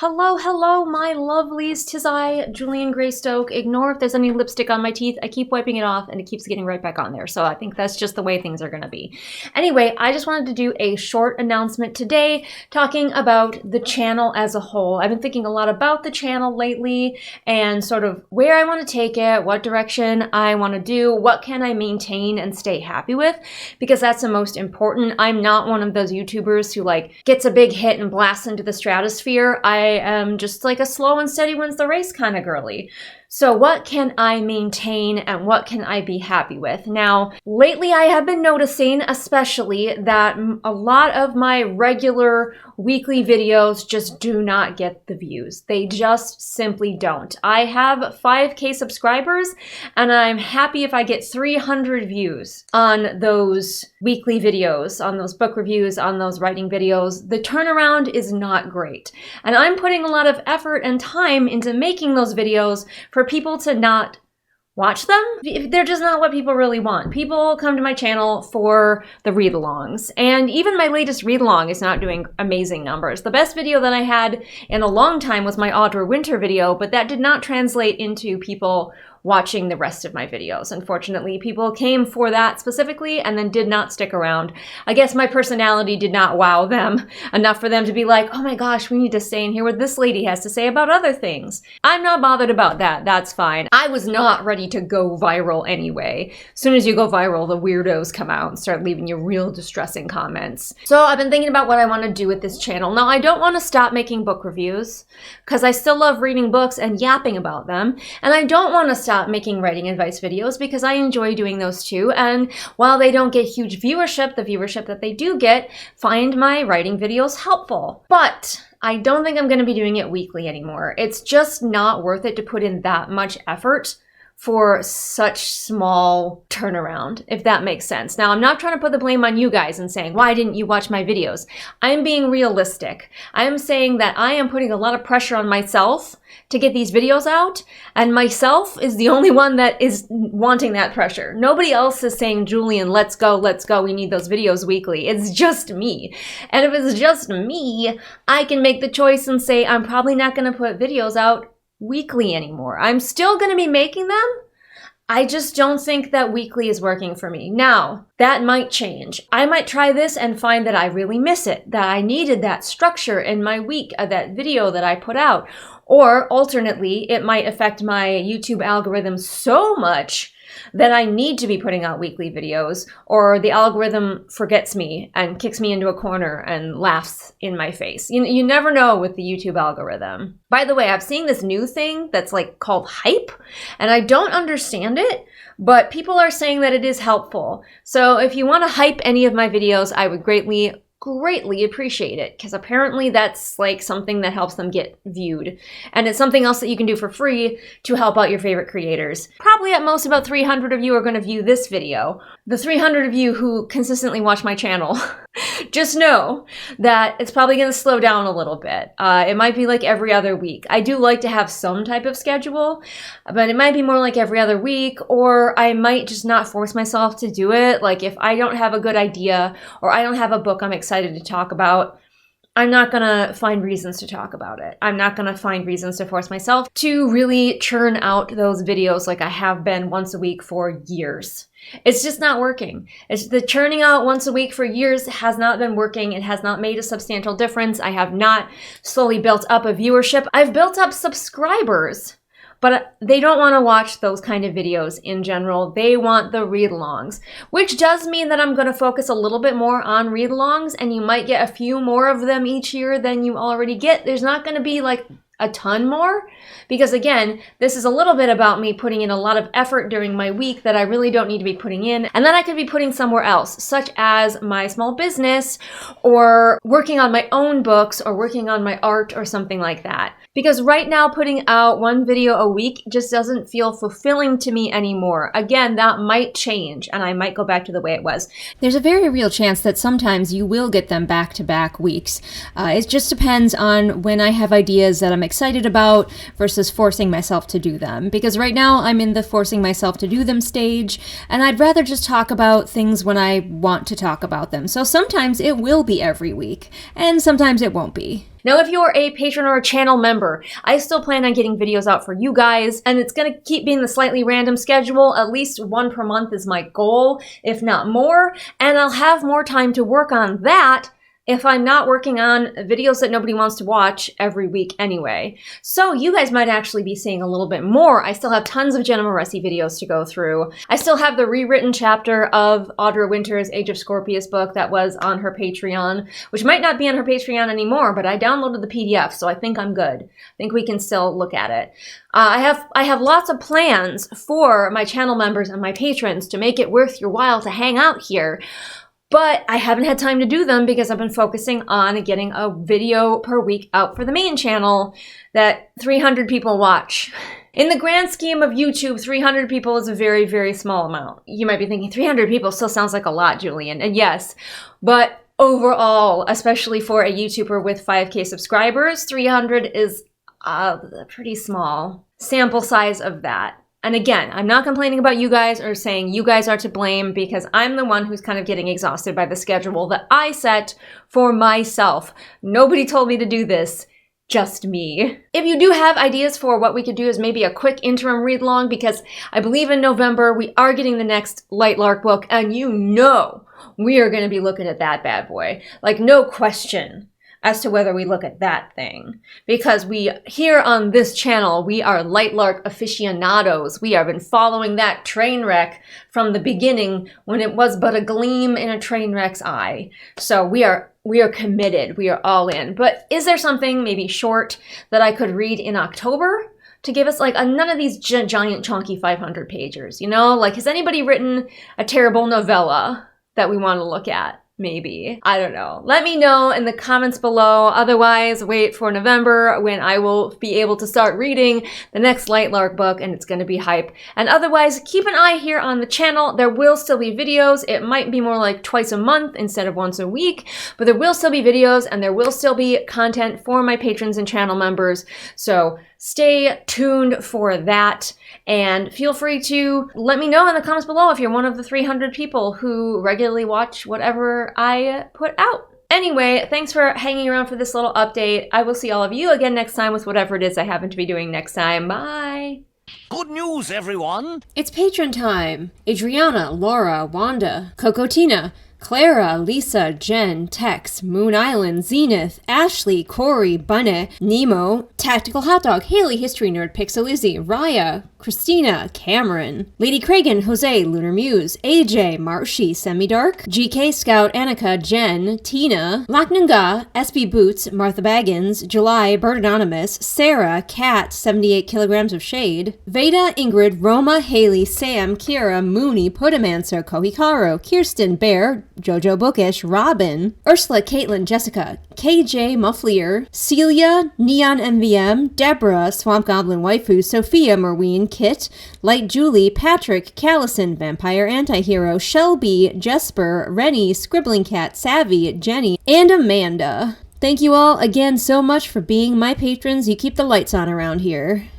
Hello, my lovelies. 'Tis I, Julian Greystoke. Ignore if there's any lipstick on my teeth. I keep wiping it off and it keeps getting right back on there. So I think that's just the way things are going to be. Anyway, I just wanted to do a short announcement today talking about the channel as a whole. I've been thinking a lot about the channel lately and sort of where I want to take it, what direction I want to do, what can I maintain and stay happy with, because that's the most important. I'm not one of those YouTubers who gets a big hit and blasts into the stratosphere. I am just like a slow and steady wins the race kind of girly. So what can I maintain and what can I be happy with? Now, lately I have been noticing especially that a lot of my regular weekly videos just do not get the views. They just simply don't. I have 5K subscribers and I'm happy if I get 300 views on those weekly videos, on those book reviews, on those writing videos. The turnaround is not great. And I'm putting a lot of effort and time into making those videos for people to not watch them. They're just not what people really want. People come to my channel for the read-alongs, and even my latest read-along is not doing amazing numbers. The best video that I had in a long time was my Audra Winter video, but that did not translate into people watching the rest of my videos. Unfortunately, people came for that specifically and then did not stick around. I guess my personality did not wow them enough for them to be like, oh my gosh, we need to stay and hear what this lady has to say about other things. I'm not bothered about that. That's fine. I was not ready to go viral anyway. As soon as you go viral, the weirdos come out and start leaving you real distressing comments. So I've been thinking about what I want to do with this channel. Now, I don't want to stop making book reviews because I still love reading books and yapping about them. And I don't want to stop making writing advice videos because I enjoy doing those too. And while they don't get huge viewership, the viewership that they do get, find my writing videos helpful. But I don't think I'm going to be doing it weekly anymore. It's just not worth it to put in that much effort for such small turnaround, if that makes sense. Now, I'm not trying to put the blame on you guys and saying, why didn't you watch my videos? I'm being realistic. I am saying that I am putting a lot of pressure on myself to get these videos out, and myself is the only one that is wanting that pressure. Nobody else is saying, Julian, let's go, we need those videos weekly. It's just me. And if it's just me, I can make the choice and say, I'm probably not gonna put videos out weekly anymore. I'm still going to be making them. I just don't think that weekly is working for me. Now, that might change. I might try this and find that I really miss it, that I needed that structure in my week, that video that I put out. Or alternately, it might affect my YouTube algorithm so much that I need to be putting out weekly videos, or the algorithm forgets me and kicks me into a corner and laughs in my face. You never know with the YouTube algorithm. By the way, I've seen this new thing that's called hype, and I don't understand it, but people are saying that it is helpful. So if you want to hype any of my videos, I would greatly appreciate it, because apparently that's something that helps them get viewed, and it's something else that you can do for free to help out your favorite creators. Probably at most about 300 of you are going to view this video. The 300 of you who consistently watch my channel, just know that it's probably going to slow down a little bit. It might be every other week. I do like to have some type of schedule, but it might be more like every other week, or I might just not force myself to do it. If I don't have a good idea or I don't have a book I'm excited to talk about, I'm not going to find reasons to talk about it. I'm not going to find reasons to force myself to really churn out those videos like I have been once a week for years. It's just not working. It's the churning out once a week for years has not been working. It has not made a substantial difference. I have not slowly built up a viewership. I've built up subscribers, but they don't want to watch those kind of videos in general. They want the read-alongs, which does mean that I'm going to focus a little bit more on read-alongs, and you might get a few more of them each year than you already get. There's not going to be a ton more, because again, this is a little bit about me putting in a lot of effort during my week that I really don't need to be putting in, and then I could be putting somewhere else, such as my small business, or working on my own books, or working on my art, or something like that. Because right now, putting out one video a week just doesn't feel fulfilling to me anymore. Again, that might change, and I might go back to the way it was. There's a very real chance that sometimes you will get them back-to-back weeks. It just depends on when I have ideas that I'm excited about versus forcing myself to do them. Because right now I'm in the forcing myself to do them stage, and I'd rather just talk about things when I want to talk about them. So sometimes it will be every week, and sometimes it won't be. Now, if you're a patron or a channel member, I still plan on getting videos out for you guys, and it's gonna keep being the slightly random schedule. At least one per month is my goal, if not more, and I'll have more time to work on that if I'm not working on videos that nobody wants to watch every week anyway. So you guys might actually be seeing a little bit more. I still have tons of Jenna Moreci videos to go through. I still have the rewritten chapter of Audra Winter's Age of Scorpius book that was on her Patreon, which might not be on her Patreon anymore, but I downloaded the PDF, so I think I'm good. I think we can still look at it. I have lots of plans for my channel members and my patrons to make it worth your while to hang out here. But I haven't had time to do them because I've been focusing on getting a video per week out for the main channel that 300 people watch. In the grand scheme of YouTube, 300 people is a very, very small amount. You might be thinking 300 people still sounds like a lot, Julian. And yes, but overall, especially for a YouTuber with 5K subscribers, 300 is a pretty small sample size of that. And again, I'm not complaining about you guys or saying you guys are to blame, because I'm the one who's kind of getting exhausted by the schedule that I set for myself. Nobody told me to do this, just me. If you do have ideas for what we could do as maybe a quick interim read along, because I believe in November we are getting the next Lightlark book, and you know we are going to be looking at that bad boy. Like, no question as to whether we look at that thing. Because we, here on this channel, we are Lightlark aficionados. We have been following that train wreck from the beginning when it was but a gleam in a train wreck's eye. So we are committed. We are all in. But is there something maybe short that I could read in October to give us like none of these giant chunky 500 pagers, you know? Like, has anybody written a terrible novella that we want to look at? Maybe. I don't know. Let me know in the comments below. Otherwise, wait for November when I will be able to start reading the next Lightlark book, and it's going to be hype. And otherwise, keep an eye here on the channel. There will still be videos. It might be more like twice a month instead of once a week, but there will still be videos and there will still be content for my patrons and channel members. So stay tuned for that, and feel free to let me know in the comments below if you're one of the 300 people who regularly watch whatever I put out. Anyway, thanks for hanging around for this little update. I will see all of you again next time with whatever it is I happen to be doing next time. Bye! Good news, everyone! It's patron time! Adriana, Laura, Wanda, Cocotina, Clara, Lisa, Jen, Tex, Moon Island, Zenith, Ashley, Corey, Bunny, Nemo, Tactical Hotdog, Haley, History Nerd, Pixelizzy, Raya, Christina, Cameron, Lady Kragan, Jose, Lunar Muse, AJ, Marshy, Semi-Dark, GK Scout, Annika, Jen, Tina, Laknunga, SB Boots, Martha Baggins, July, Bird Anonymous, Sarah, Kat, 78 kilograms of shade, Veda, Ingrid, Roma, Haley, Sam, Kira, Mooney, Pudamancer, Kohikaro, Kirsten, Bear, Jojo Bookish, Robin, Ursula, Caitlin, Jessica, KJ, Mufflier, Celia, Neon MVM, Deborah, Swamp Goblin Waifu, Sophia, Merween, Kit, Light Julie, Patrick, Callison, Vampire Antihero, Shelby, Jesper, Rennie, Scribbling Cat, Savvy, Jenny, and Amanda. Thank you all again so much for being my patrons. You keep the lights on around here.